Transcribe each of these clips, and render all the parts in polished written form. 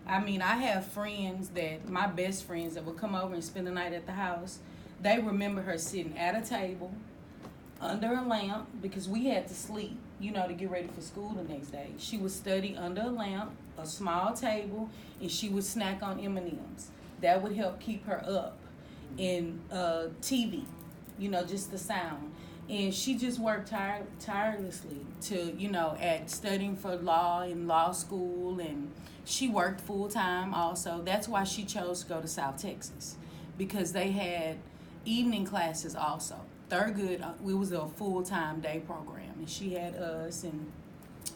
I mean, I have friends that, my best friends that would come over and spend the night at the house. They remember her sitting at a table under a lamp because we had to sleep, to get ready for school the next day. She would study under a lamp, a small table, and she would snack on M&Ms. That would help keep her up. And TV, just the sound. And she just worked tirelessly at studying for law in law school, and she worked full time also. That's why she chose to go to South Texas, because they had evening classes also. Thurgood, it was a full-time day program, and she had us and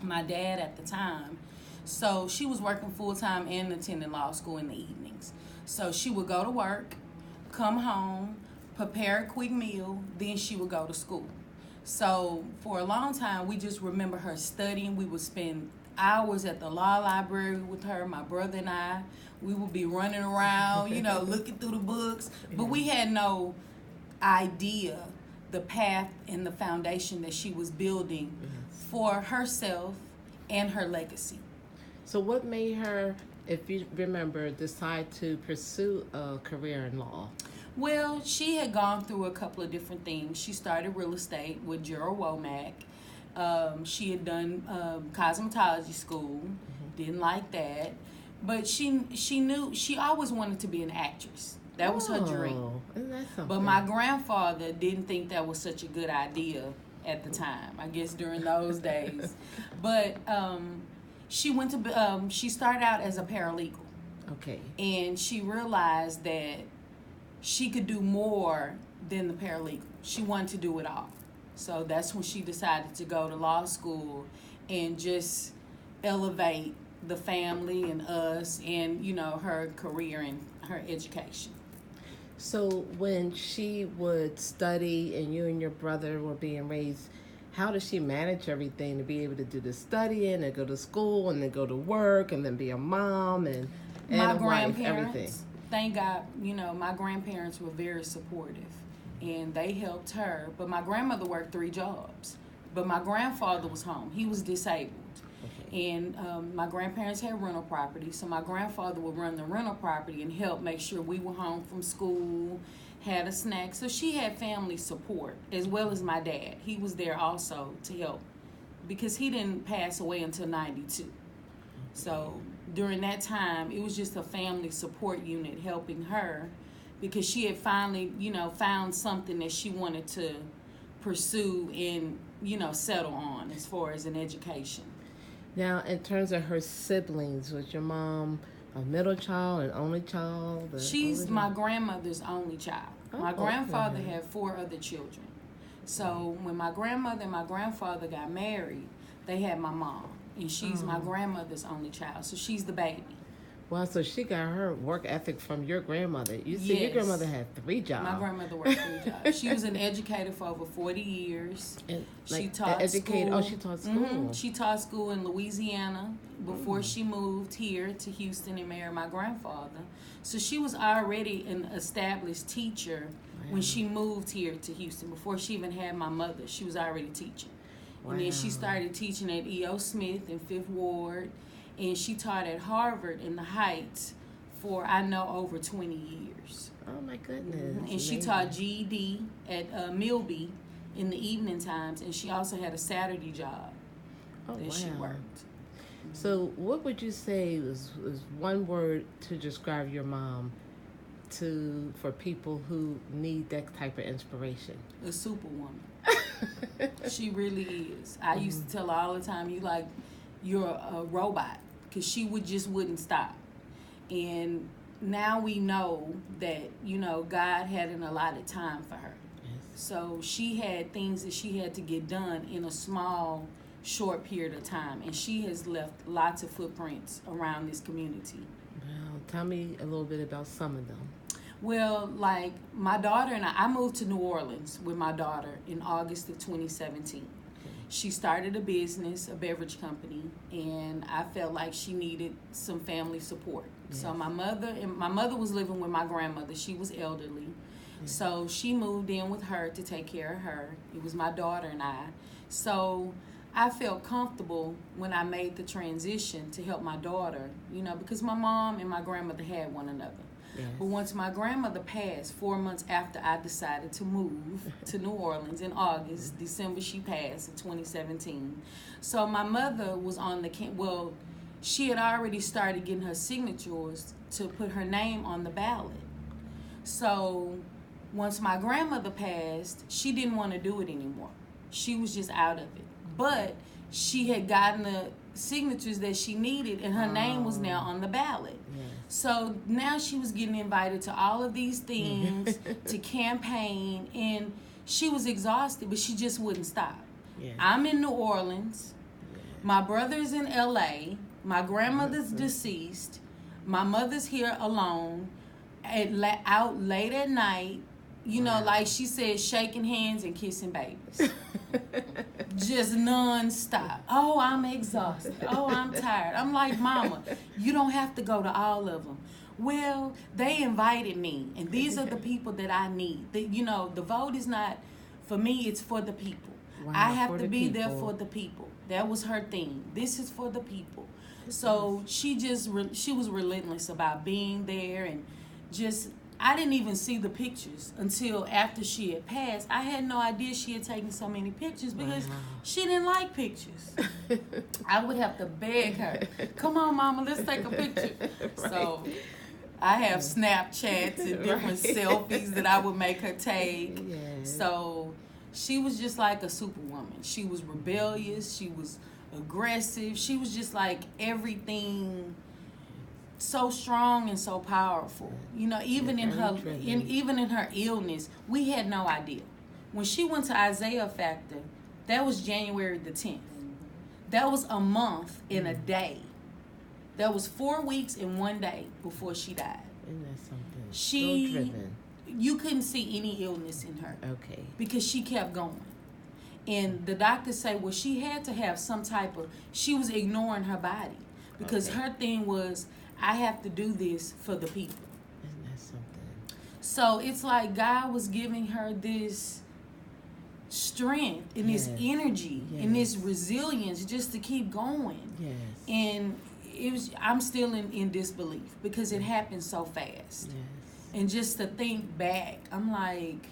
my dad at the time. So she was working full-time and attending law school in the evenings. So she would go to work, come home, prepare a quick meal, then she would go to school. So for a long time, we just remember her studying. We would spend hours at the law library with her, my brother and I. We would be running around, looking through the books. But we had no idea the path and the foundation that she was building for herself and her legacy. So what made her, if you remember, decide to pursue a career in law? Well, she had gone through a couple of different things. She started real estate with Gerald Womack. She had done cosmetology school, didn't like that. But she knew she always wanted to be an actress. That was her dream. Isn't that something? But my grandfather didn't think that was such a good idea at the time, I guess during those days. But she started out as a paralegal. Okay. And she realized that she could do more than the paralegal. She wanted to do it all. So that's when she decided to go to law school and just elevate the family and us and, her career and her education. So when she would study and you and your brother were being raised, how does she manage everything to be able to do the studying and go to school and then go to work and then be a mom and my a wife, everything? Grandparents, thank God, my grandparents were very supportive and they helped her. But my grandmother worked 3 jobs. But my grandfather was home. He was disabled. And my grandparents had rental property, so my grandfather would run the rental property and help make sure we were home from school, had a snack. So she had family support, as well as my dad. He was there also to help, because he didn't pass away until 92. So during that time, it was just a family support unit helping her, because she had finally, found something that she wanted to pursue and, settle on as far as an education. Now, in terms of her siblings, was your mom a middle child, an only child? She's my grandmother's only child. My grandfather had 4 other children. So when my grandmother and my grandfather got married, they had my mom. And she's my grandmother's only child. So she's the baby. Well, so she got her work ethic from your grandmother. You see, your grandmother had 3 jobs. My grandmother worked 3 jobs. She was an educator for over 40 years. And, she taught school. Oh, she taught school. She taught school in Louisiana before she moved here to Houston and married my grandfather. So she was already an established teacher when she moved here to Houston. Before she even had my mother, she was already teaching. And then she started teaching at E.O. Smith in 5th Ward. And she taught at Harvard in the Heights for, I know, over 20 years. Oh, my goodness. And she taught GED at Milby in the evening times. And she also had a Saturday job that she worked. So what would you say was one word to describe your mom for people who need that type of inspiration? A superwoman. She really is. I used to tell her all the time, you're a robot, because she wouldn't stop. And now we know that, God had an allotted time for her. Yes. So she had things that she had to get done in a small, short period of time. And she has left lots of footprints around this community. Well, tell me a little bit about some of them. Well, like my daughter and I moved to New Orleans with my daughter in August of 2017. She started a business, a beverage company, and I felt like she needed some family support. Yes. So my mother was living with my grandmother. She was elderly. Yes. So she moved in with her to take care of her. It was my daughter and I. So I felt comfortable when I made the transition to help my daughter, you know, because my mom and my grandmother had one another. Yes. But once my grandmother passed, 4 months after I decided to move to New Orleans in August, December she passed in 2017. So my mother was on the well, she had already started getting her signatures to put her name on the ballot. So once my grandmother passed, she didn't want to do it anymore. She was just out of it. But she had gotten the signatures that she needed, and her name was now on the ballot. Yes. So now she was getting invited to all of these things, to campaign, and she was exhausted, but she just wouldn't stop. Yes. I'm in New Orleans. Yes. My brother's in LA. My grandmother's deceased. My mother's here alone, out late at night. You know, like she said, shaking hands and kissing babies. Just non-stop. Oh, I'm exhausted. Oh, I'm tired. I'm like, Mama, you don't have to go to all of them. Well, they invited me, and these are the people that I need. You know, the vote is not for me, it's for the people. Wow, I have to be there for the people. That was her thing. This is for the people. So she was relentless about being there, and just, I didn't even see the pictures until after she had passed. I had no idea she had taken so many pictures because she didn't like pictures. I would have to beg her, come on, Mama, let's take a picture. Right. So I have Snapchats and different selfies that I would make her take. Yes. So she was just like a superwoman. She was rebellious. She was aggressive. She was just like everything, so strong and so powerful. You know, even in her illness, we had no idea. When she went to Isaiah Factor, that was January the 10th. That was a month and a day. That was 4 weeks and 1 day before she died. Isn't that something? You couldn't see any illness in her. Okay. Because she kept going. And the doctors say, well, she had to have some type of, she was ignoring her body. Because her thing was, I have to do this for the people. Isn't that something? So it's like God was giving her this strength and this energy and this resilience just to keep going. Yes. And I'm still in disbelief because it happened so fast. Yes. And just to think back, I'm like,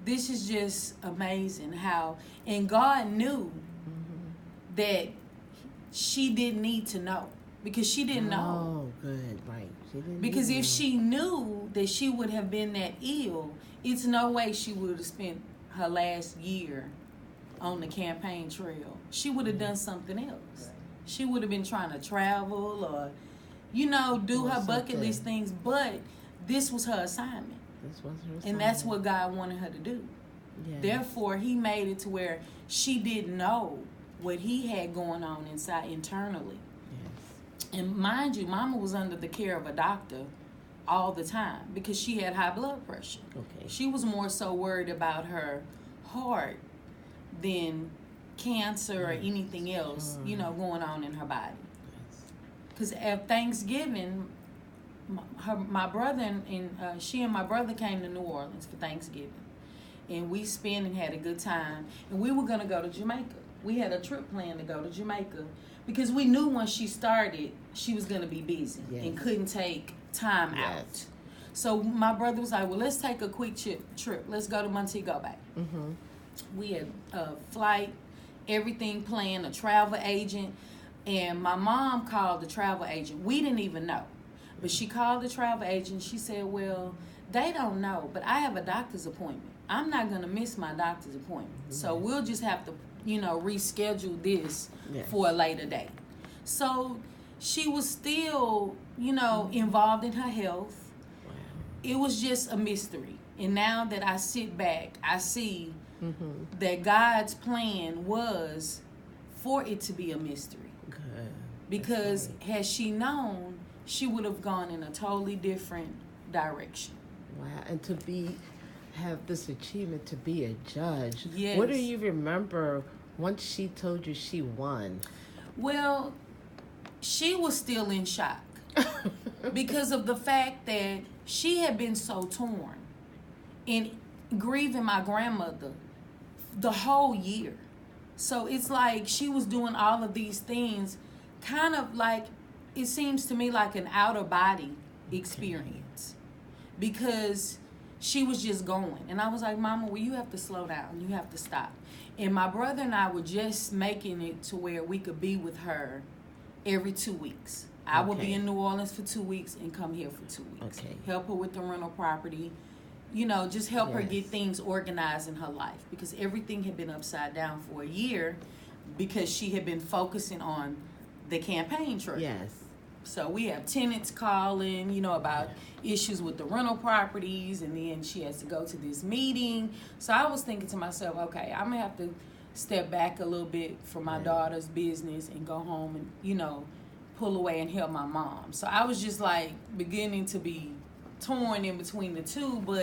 this is just amazing how, and God knew that she didn't need to know. Because she didn't know. Oh, good, right. She didn't because if she knew that she would have been that ill, it's no way she would have spent her last year on the campaign trail. She would have done something else. She would have been trying to travel or, you know, do her bucket list things. But this was her assignment. This was her assignment. And that's what God wanted her to do. Yes. Therefore, he made it to where she didn't know what he had going on internally. And mind you, Mama was under the care of a doctor all the time because she had high blood pressure. Okay. She was more so worried about her heart than cancer or anything else, you know, going on in her body. Because at Thanksgiving, my brother and she and my brother came to New Orleans for Thanksgiving. And we spent and had a good time. And we were going to go to Jamaica. We had a trip planned to go to Jamaica. Because we knew once she started, she was going to be busy and couldn't take time out. So my brother was like, well, let's take a quick trip. Let's go to Montego Bay. Mm-hmm. We had a flight, everything planned, a travel agent. And my mom called the travel agent. We didn't even know. But she called the travel agent. She said, well, they don't know, but I have a doctor's appointment. I'm not going to miss my doctor's appointment. Mm-hmm. So we'll just have to, you know, reschedule this for a later date. So she was still, you know, involved in her health. Wow. It was just a mystery. And now that I sit back, I see that God's plan was for it to be a mystery. Good. Because had she known, she would have gone in a totally different direction. Wow. And to have this achievement to be a judge. Yes. What do you remember once she told you she won? Well, she was still in shock because of the fact that she had been so torn and grieving my grandmother the whole year. So it's like she was doing all of these things, kind of like, it seems to me like an outer body experience, because she was just going. And I was like, Mama, well, you have to slow down. You have to stop. And my brother and I were just making it to where we could be with her every 2 weeks. I would be in New Orleans for 2 weeks and come here for 2 weeks. Okay. Help her with the rental property. You know, just help her get things organized in her life, because everything had been upside down for a year because she had been focusing on the campaign trail. Yes. So we have tenants calling, you know, about issues with the rental properties, and then she has to go to this meeting. So I was thinking to myself, okay, I'm going to have to step back a little bit for my daughter's business and go home and, you know, pull away and help my mom. So I was just like beginning to be torn in between the two, but